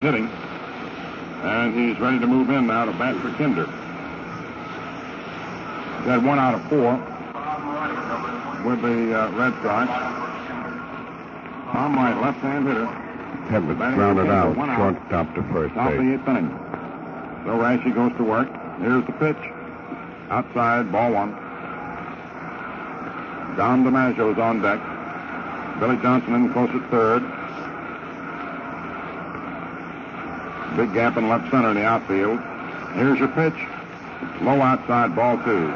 hitting. And he's ready to move in now to bat for Kinder. He's had 1 out of 4 with the Red Sox. Tom Wright, left-hand hitter. Heavett grounded out, shortstop to first Top of base. the 8th inning. So Rashi goes to work. Here's the pitch. Outside, ball 1. Dom DiMaggio's on deck. Billy Johnson in close at third. Big gap in left center in the outfield. Here's your pitch. Low outside, ball 2.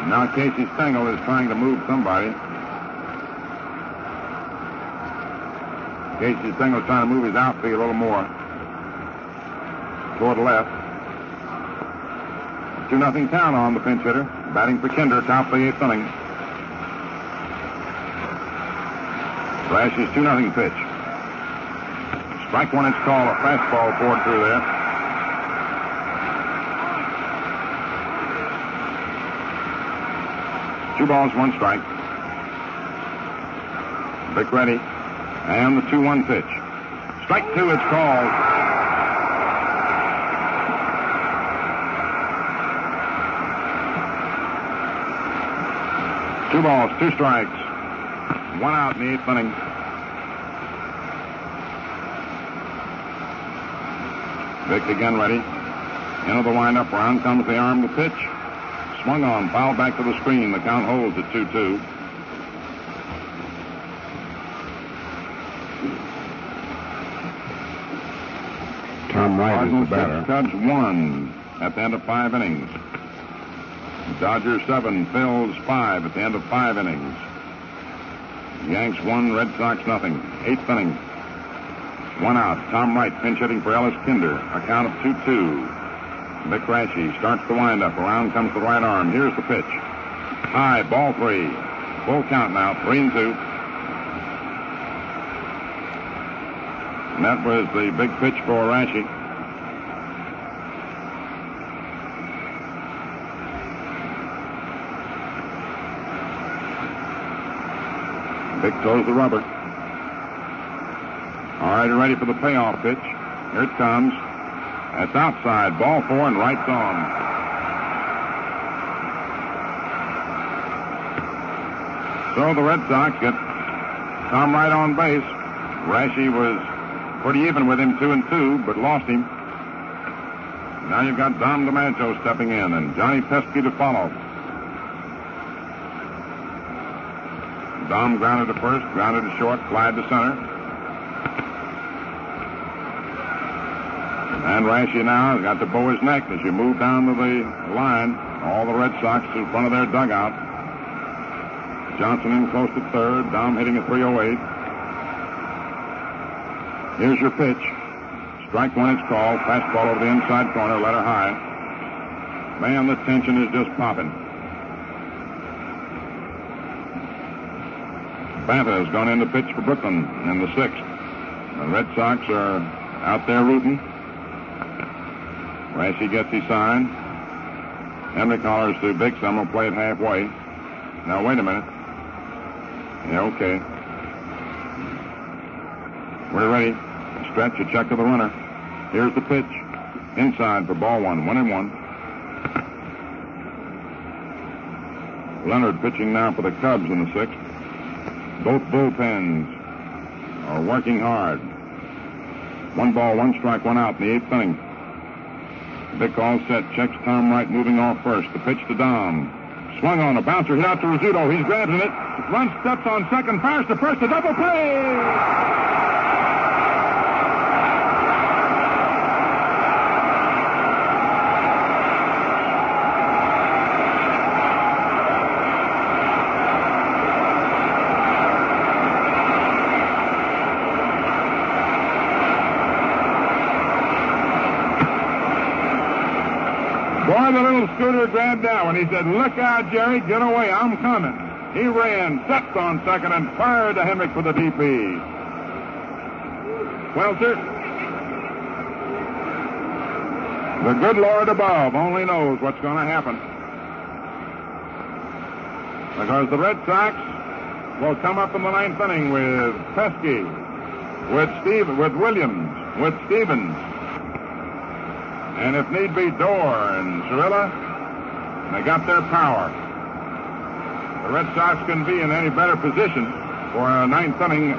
Now Casey Stengel is trying to move somebody. Casey Stengel is trying to move his outfield a little more toward left. 2-0 count on the pinch hitter. Batting for Kinder, top of the 8th inning. Rashi's 2-0 pitch. Strike 1, it's called. A fastball poured through there. Two balls, 1 strike. Vic ready. And the 2-1 pitch. Strike 2, it's called. Two balls, 2 strikes. 1 out in the 8th inning. Vic again ready. Into the windup. Round comes the arm, the pitch. Swung on, fouled back to the screen. The count holds at 2-2. Tom Wright is the batter. Cubs 1 at the end of 5 innings. Dodgers 7, Phils 5 at the end of 5 innings. Yanks 1, Red Sox nothing. 8th inning. 1 out. Tom Wright pinch hitting for Ellis Kinder. A count of 2-2. Vic Rashi starts the windup. Around comes the right arm. Here's the pitch. High, ball 3. Full count now, 3-2. And that was the big pitch for Rashi. Vic throws the rubber. All right, ready for the payoff pitch. Here it comes. That's outside. Ball 4 and right's on. So the Red Sox get Tom Wright on base. Rashi was pretty even with him, 2-2, but lost him. Now you've got Dom DiMaggio stepping in and Johnny Pesky to follow. Dom grounded to first, grounded to short, flied to center. And Rashi now has got to bow his neck as you move down to the line. All the Red Sox in front of their dugout. Johnson in close to third. Dom hitting at 308. Here's your pitch. Strike 1, it's called. Fastball over the inside corner, letter high. Man, the tension is just popping. Banta has gone in to pitch for Brooklyn in the 6th. The Red Sox are out there rooting. Rashi gets his sign. Henry hollers to Bix, I'm going to play it halfway. Now, wait a minute. Yeah, okay. We're ready. Stretch, a check to the runner. Here's the pitch. Inside for ball 1, 1-1. Leonard pitching now for the Cubs in the 6th. Both bullpens are working hard. 1 ball, 1 strike, 1 out in the 8th inning. Vic all set, checks Tom Wright moving off first. The pitch to Dom. Swung on, a bouncer hit out to Rizzuto. He's grabbing it. Run steps on second, fires to first, a double play! Boy, the little scooter grabbed that one. He said, look out, Jerry, get away, I'm coming. He ran, stepped on second, and fired to Henrik for the DP. Well, sir, the good Lord above only knows what's going to happen. Because the Red Sox will come up in the ninth inning with Pesky, with Williams, with Stevens, and if need be, Dorr and Cirilla. And they got their power. The Red Sox can be in any better position for a ninth inning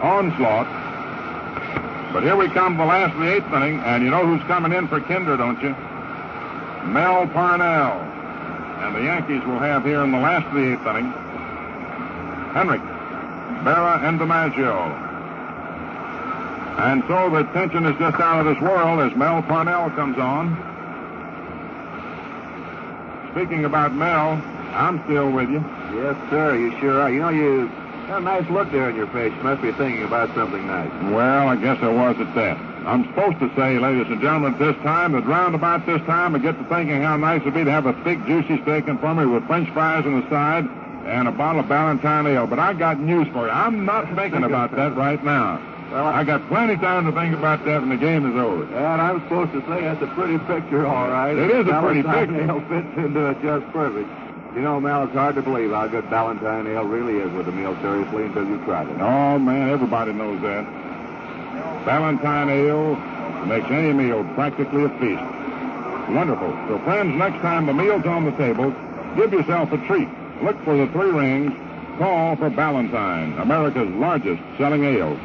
onslaught. But here we come to the last of the eighth inning, and you know who's coming in for Kinder, don't you? Mel Parnell. And the Yankees will have here in the last of the eighth inning Henrik, Berra, and DiMaggio. And so the tension is just out of this world as Mel Parnell comes on. Speaking about Mel, I'm still with you. Yes, sir, you sure are. You know, you got a nice look there in your face. You must be thinking about something nice. Well, I guess I was at that. I'm supposed to say, ladies and gentlemen, at this time, that round about this time, I get to thinking how nice it would be to have a thick, juicy steak in front of me with French fries on the side and a bottle of Ballantine ale. But I got news for you. I'm not thinking about that right now. Well, I got plenty of time to think about that when the game is over. And I'm supposed to say that's a pretty picture, all right. It is a pretty Ballantine picture. ale fits into it just perfect. You know, Mel, it's hard to believe how good Ballantine ale really is with a meal, seriously, until you tried it. Oh, man, everybody knows that. Ballantine ale makes any meal practically a feast. Wonderful. So, friends, next time the meal's on the table, give yourself a treat. Look for the 3 rings. Call for Ballantine, America's largest selling ale.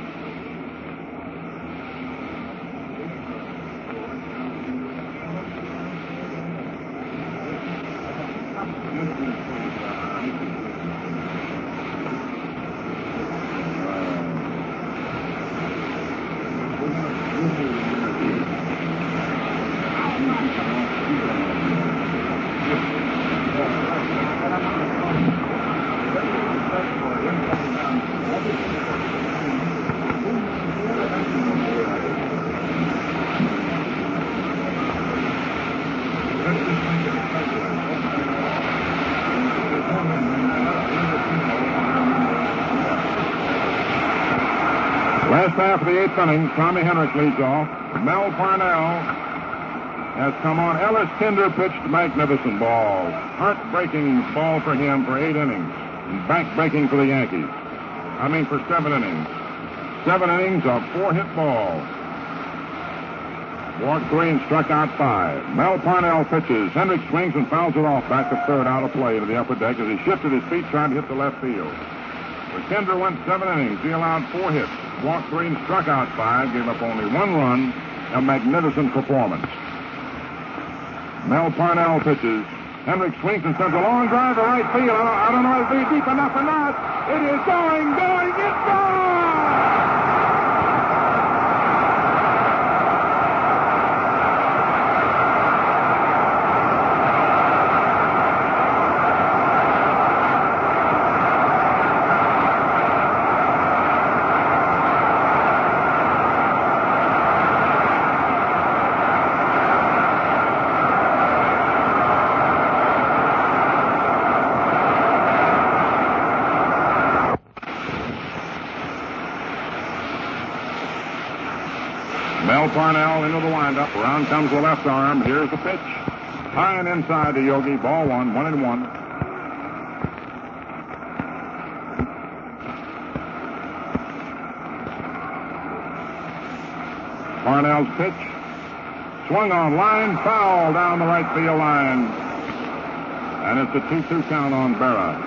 Last half of the eighth inning, Tommy Henrik leads off. Mel Parnell has come on. Ellis Kinder pitched a magnificent ball. Heart-breaking ball for him for 8 innings. And back-breaking for the Yankees. For 7 innings. 7 innings of 4-hit ball. Walked 3 and struck out 5. Mel Parnell pitches. Henrik swings and fouls it off back to third, out of play to the upper deck as he shifted his feet trying to hit the left field. But Kinder went 7 innings. He allowed 4 hits. Walked 3 and struck out 5. Gave up only 1 run. A magnificent performance. Mel Parnell pitches. Henrik swings and sends a long drive to right field. I don't know if it's deep enough or not. It is going, it's gone! Mel Parnell into the windup. Around comes the left arm. Here's the pitch. High and inside to Yogi. Ball 1, 1-1. Parnell's pitch. Swung on line. Foul down the right field line. And it's a 2-2 count on Berra.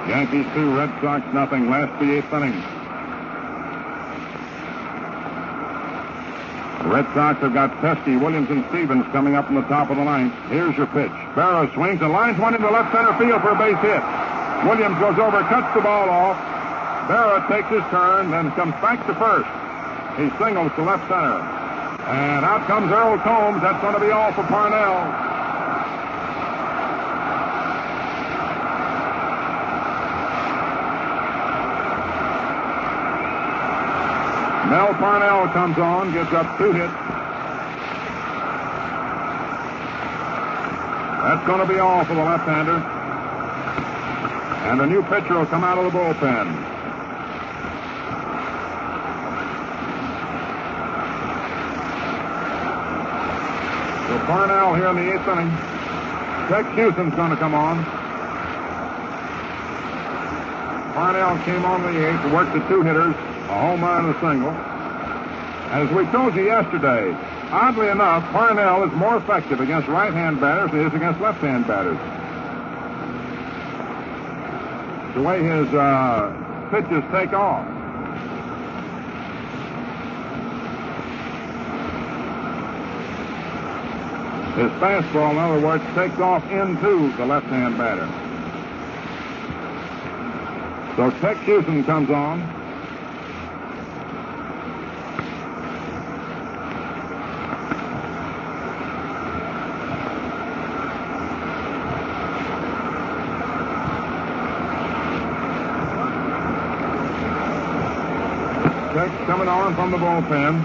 Yankees 2, Red Sox nothing. Last the 8th inning. The Red Sox have got Pesky, Williams, and Stevens coming up in the top of the ninth. Here's your pitch. Berra swings and lines one into left center field for a base hit. Williams goes over, cuts the ball off. Berra takes his turn, then comes back to first. He singles to left center. And out comes Earl Combs. That's going to be all for Parnell. Mel Parnell comes on, gives up 2 hits. That's going to be all for the left-hander. And the new pitcher will come out of the bullpen. So Parnell here in the 8th inning. Tex Houston's going to come on. Parnell came on the 8th, worked the 2 hitters, a home run and a single. As we told you yesterday, oddly enough, Parnell is more effective against right-hand batters than he is against left-hand batters. The way his pitches take off. His fastball, in other words, takes off into the left-hand batter. So Tex Houston comes on. Tex coming on from the bullpen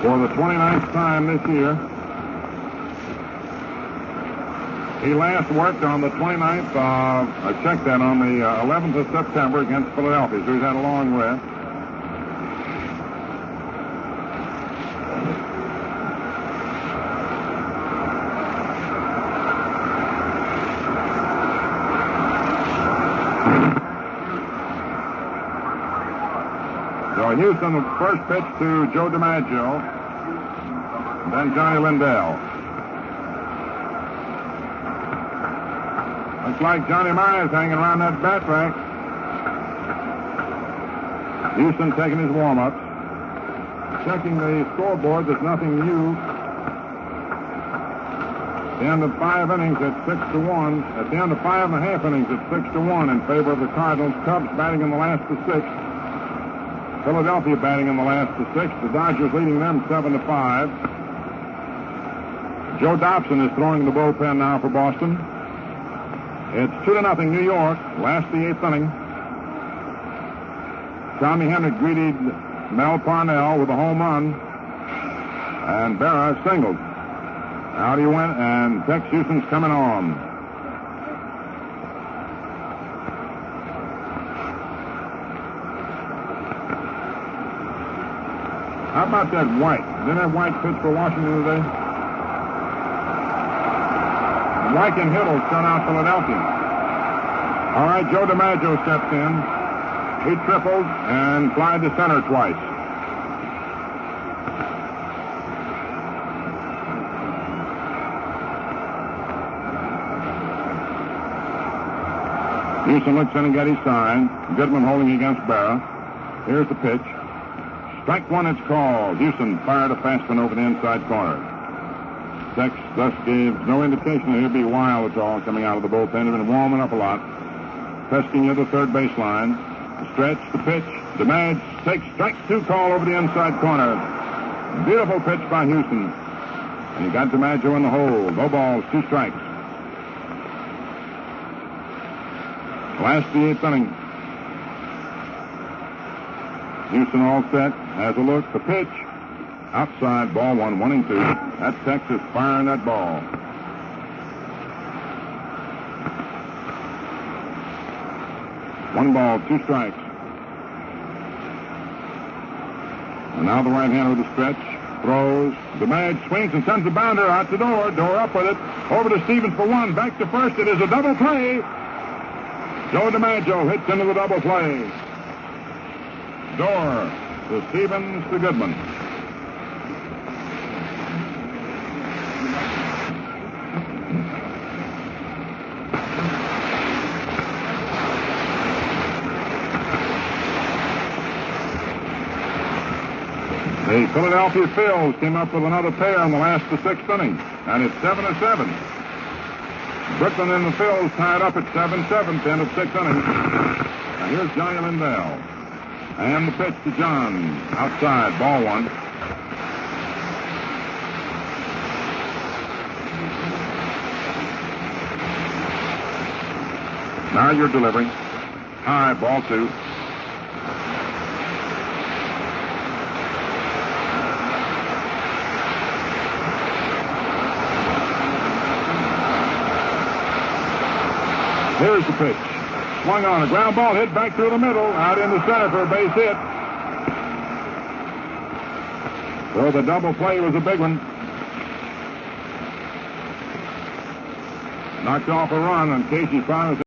for the 29th time this year. He last worked on the 29th, I checked that, on the 11th of September against Philadelphia, so he's had a long rest. So Houston, the first pitch to Joe DiMaggio, then Johnny Lindell. Looks like Johnny Myers hanging around that bat rack. Houston taking his warm-ups. Checking the scoreboard, there's nothing new. At the end of 5 innings, it's 6-1. At the end of 5.5 innings, it's 6-1 in favor of the Cardinals. Cubs batting in the last to 6. Philadelphia batting in the last to 6. The Dodgers leading them 7-5. Joe Dobson is throwing the bullpen now for Boston. It's 2-0 New York. Last the 8th inning. Tommy Henry greeted Mel Parnell with a home run, and Berra singled. Out he went, and Tex Houston's coming on. How about that White? Didn't that White pitch for Washington today? White and Hill shut out Philadelphia. All right, Joe DiMaggio steps in. He tripled and flied to center twice. Houston looks in and got his sign. Goodman holding against Berra. Here's the pitch. Strike one, it's called. Houston fired a fast one over the inside corner. Tex thus gave no indication that he'd be wild at all coming out of the bullpen. He'd been warming up a lot. Pesking near the third baseline. The stretch, the pitch. DiMaggio takes strike 2 call over the inside corner. Beautiful pitch by Houston. And he got DiMaggio in the hole. No balls, 2 strikes. Last the 8th inning. Houston all set. Has a look. The pitch. Outside, ball 1, 1-2. That's Texas firing that ball. One ball, 2 strikes. And now the right-hander with the stretch. Throws. DiMaggio swings and sends the bounder out the door. Door up with it. Over to Stevens for 1. Back to first. It is a double play. Joe DiMaggio hits into the double play. Door to Stevens to Goodman. The Philadelphia Phils came up with another pair in the last the 6th inning, and it's 7-7. Brooklyn and the Phils tied up at 7-7 at the end of 6 innings. Now here's Johnny Lindell. And the pitch to John. Outside, ball 1. Now you're delivering. High, ball 2. Here's the pitch. Swung on. A ground ball hit back through the middle. Out in the center for a base hit. So the double play was a big one. Knocked off a run, and Casey Farnes